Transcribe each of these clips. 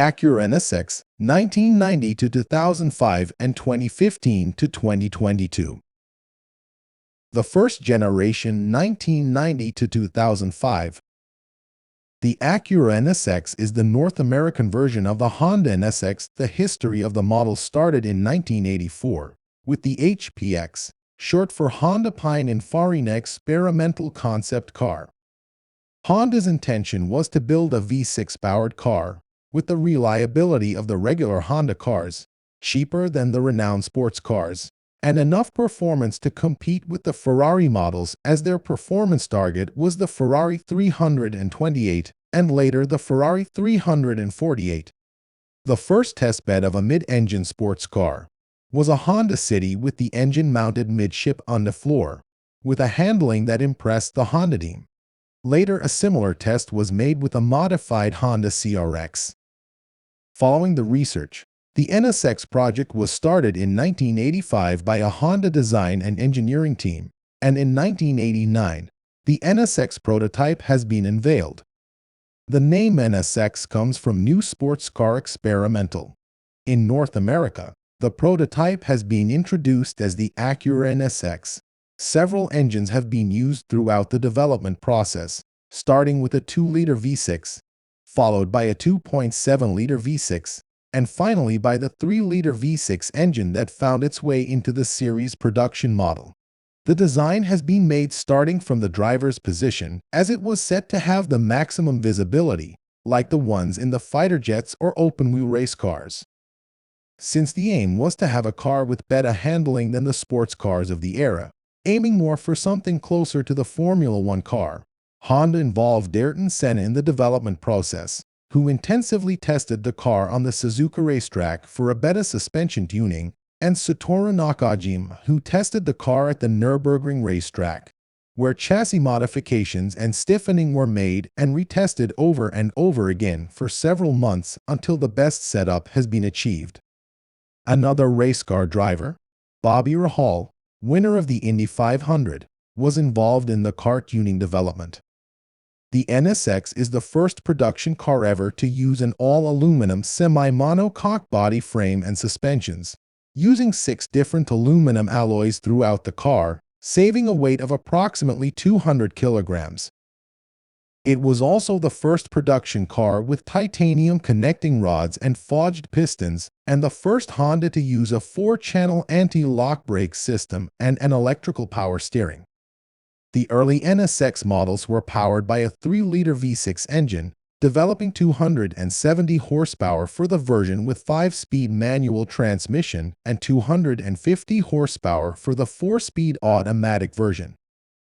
Acura NSX 1990 to 2005 and 2015 to 2022. The first generation 1990 to 2005. The Acura NSX is the North American version of the Honda NSX. The history of the model started in 1984 with the HPX, short for Honda Pininfarina experimental concept car. Honda's intention was to build a V6-powered car with the reliability of the regular Honda cars, cheaper than the renowned sports cars, and enough performance to compete with the Ferrari models, as their performance target was the Ferrari 328 and later the Ferrari 348. The first testbed of a mid-engine sports car was a Honda City with the engine mounted midship on the floor, with a handling that impressed the Honda team. Later, a similar test was made with a modified Honda CRX. Following the research, the NSX project was started in 1985 by a Honda design and engineering team, and in 1989, the NSX prototype has been unveiled. The name NSX comes from New Sports Car Experimental. In North America, the prototype has been introduced as the Acura NSX. Several engines have been used throughout the development process, starting with a 2-liter V6, followed by a 2.7-liter V6, and finally by the 3-liter V6 engine that found its way into the series production model. The design has been made starting from the driver's position, as it was set to have the maximum visibility, like the ones in the fighter jets or open-wheel race cars. Since the aim was to have a car with better handling than the sports cars of the era, aiming more for something closer to the Formula One car, Honda involved Ayrton Senna in the development process, who intensively tested the car on the Suzuka racetrack for a better suspension tuning, and Satoru Nakajima, who tested the car at the Nürburgring racetrack, where chassis modifications and stiffening were made and retested over and over again for several months until the best setup has been achieved. Another race car driver, Bobby Rahal, winner of the Indy 500, was involved in the car tuning development. The NSX is the first production car ever to use an all-aluminum semi-monocoque body frame and suspensions, using 6 different aluminum alloys throughout the car, saving a weight of approximately 200 kilograms. It was also the first production car with titanium connecting rods and forged pistons, and the first Honda to use a 4-channel anti-lock brake system and an electrical power steering. The early NSX models were powered by a 3-liter V6 engine, developing 270 horsepower for the version with 5-speed manual transmission and 250 horsepower for the 4-speed automatic version.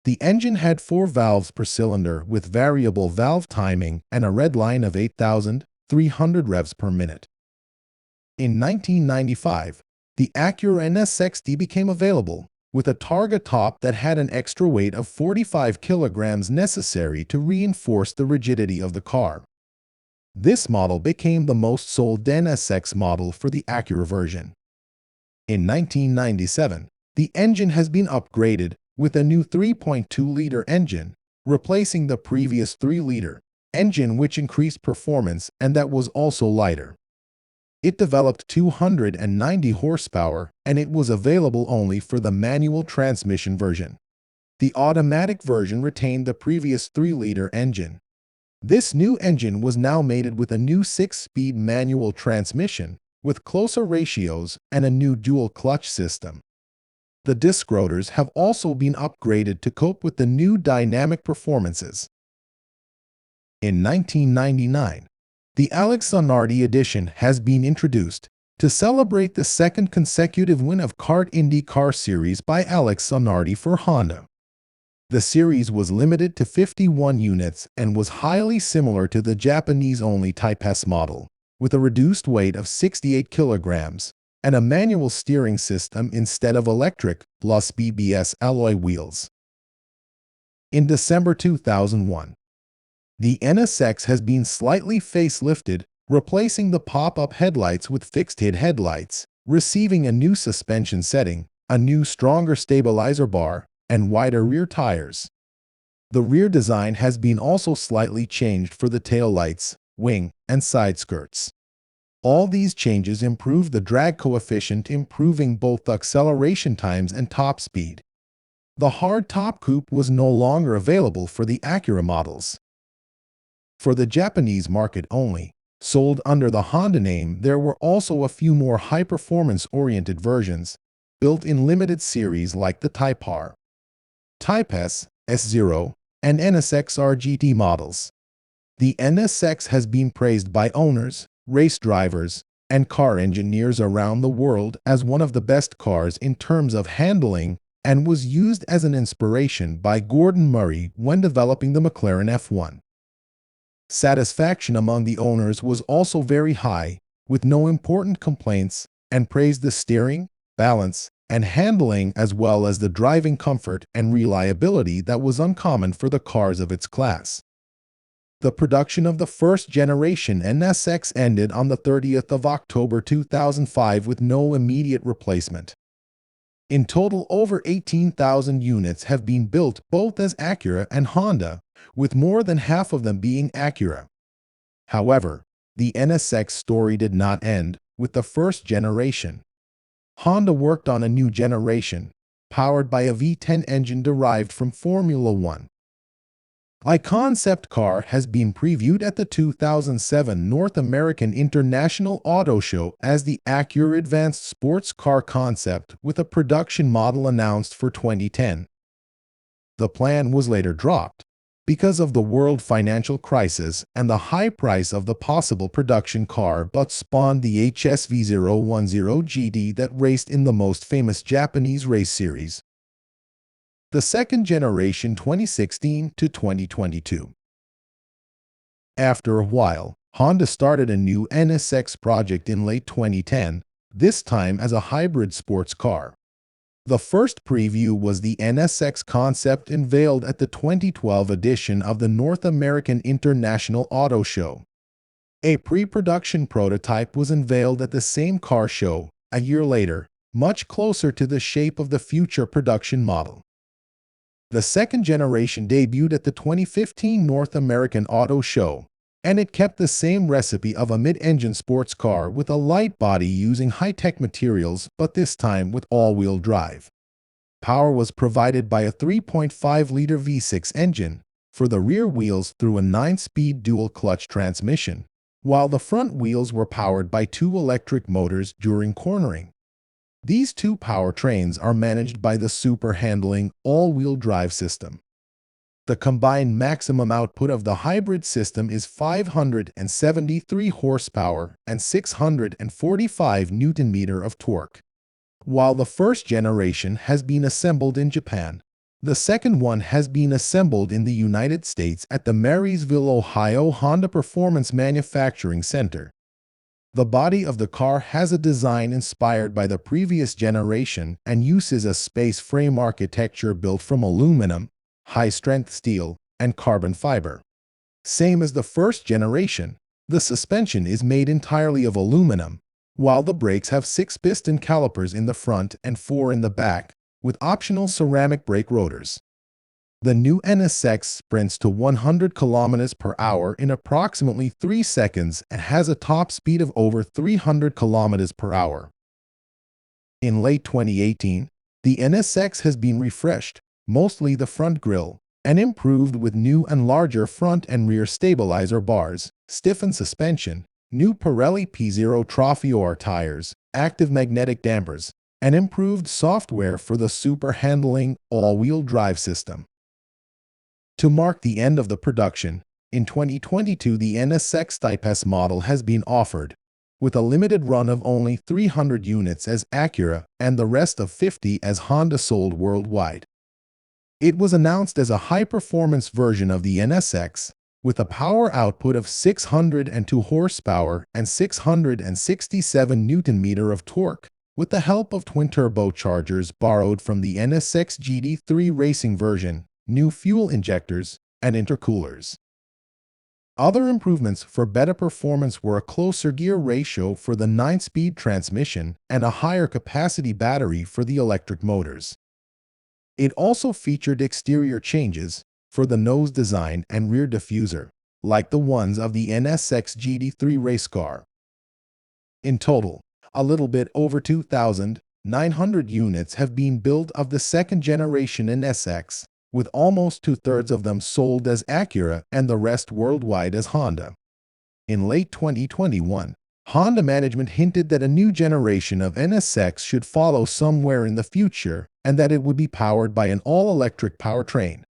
The engine had 4 valves per cylinder with variable valve timing and a red line of 8,300 revs per minute. In 1995, the Acura NSX-T became available, with a targa top that had an extra weight of 45 kilograms necessary to reinforce the rigidity of the car. This model became the most sold NSX model for the Acura version. In 1997, the engine has been upgraded with a new 3.2-liter engine, replacing the previous 3-liter engine, which increased performance and that was also lighter. It developed 290 horsepower, and it was available only for the manual transmission version. The automatic version retained the previous 3-liter engine. This new engine was now mated with a new 6-speed manual transmission, with closer ratios and a new dual-clutch system. The disc rotors have also been upgraded to cope with the new dynamic performances. In 1999, the Alex Zanardi edition has been introduced to celebrate the second consecutive win of Kart IndyCar Series by Alex Zanardi for Honda. The series was limited to 51 units and was highly similar to the Japanese-only Type S model, with a reduced weight of 68 kilograms and a manual steering system instead of electric plus BBS alloy wheels. In December 2001, the NSX has been slightly facelifted, replacing the pop-up headlights with fixed-head headlights, receiving a new suspension setting, a new stronger stabilizer bar, and wider rear tires. The rear design has been also slightly changed for the tail lights, wing, and side skirts. All these changes improved the drag coefficient, improving both the acceleration times and top speed. The hard-top coupe was no longer available for the Acura models. For the Japanese market only, sold under the Honda name, there were also a few more high-performance-oriented versions, built in limited series like the Type R, Type S, S0, and NSX-R GT models. The NSX has been praised by owners, race drivers, and car engineers around the world as one of the best cars in terms of handling, and was used as an inspiration by Gordon Murray when developing the McLaren F1. Satisfaction among the owners was also very high, with no important complaints, and praised the steering, balance, and handling as well as the driving comfort and reliability that was uncommon for the cars of its class. The production of the first-generation NSX ended on the 30th of October 2005 with no immediate replacement. In total, over 18,000 units have been built both as Acura and Honda, with more than half of them being Acura. However, the NSX story did not end with the first generation. Honda worked on a new generation, powered by a V10 engine derived from Formula One. A concept car has been previewed at the 2007 North American International Auto Show as the Acura Advanced Sports Car Concept, with a production model announced for 2010. The plan was later dropped because of the world financial crisis and the high price of the possible production car, but spawned the HSV010 GT that raced in the most famous Japanese race series, the second generation, 2016 to 2022. After a while, Honda started a new NSX project in late 2010, this time as a hybrid sports car. The first preview was the NSX concept unveiled at the 2012 edition of the North American International Auto Show. A pre-production prototype was unveiled at the same car show a year later, much closer to the shape of the future production model. The second generation debuted at the 2015 North American Auto Show, and it kept the same recipe of a mid-engine sports car with a light body using high-tech materials, but this time with all-wheel drive. Power was provided by a 3.5-liter V6 engine for the rear wheels through a 9-speed dual-clutch transmission, while the front wheels were powered by 2 electric motors during cornering. These two powertrains are managed by the super-handling all-wheel drive system. The combined maximum output of the hybrid system is 573 horsepower and 645 Nm of torque. While the first generation has been assembled in Japan, the second one has been assembled in the United States at the Marysville, Ohio Honda Performance Manufacturing Center. The body of the car has a design inspired by the previous generation and uses a space frame architecture built from aluminum, high-strength steel, and carbon fiber. Same as the first generation, the suspension is made entirely of aluminum, while the brakes have 6 piston calipers in the front and 4 in the back, with optional ceramic brake rotors. The new NSX sprints to 100 km per hour in approximately 3 seconds and has a top speed of over 300 km per hour. In late 2018, the NSX has been refreshed, mostly the front grille, and improved with new and larger front and rear stabilizer bars, stiffened suspension, new Pirelli P0 Trophy-R tires, active magnetic dampers, and improved software for the super-handling all-wheel drive system. To mark the end of the production, in 2022 the NSX Type S model has been offered, with a limited run of only 300 units as Acura and the rest of 50 as Honda sold worldwide. It was announced as a high-performance version of the NSX, with a power output of 602 horsepower and 667 Nm of torque, with the help of twin turbochargers borrowed from the NSX GT3 racing version, new fuel injectors, and intercoolers. Other improvements for better performance were a closer gear ratio for the 9-speed transmission and a higher capacity battery for the electric motors. It also featured exterior changes for the nose design and rear diffuser, like the ones of the NSX GT3 race car. In total, a little bit over 2,900 units have been built of the second-generation NSX, with almost two-thirds of them sold as Acura and the rest worldwide as Honda. In late 2021, Honda management hinted that a new generation of NSX should follow somewhere in the future and that it would be powered by an all-electric powertrain.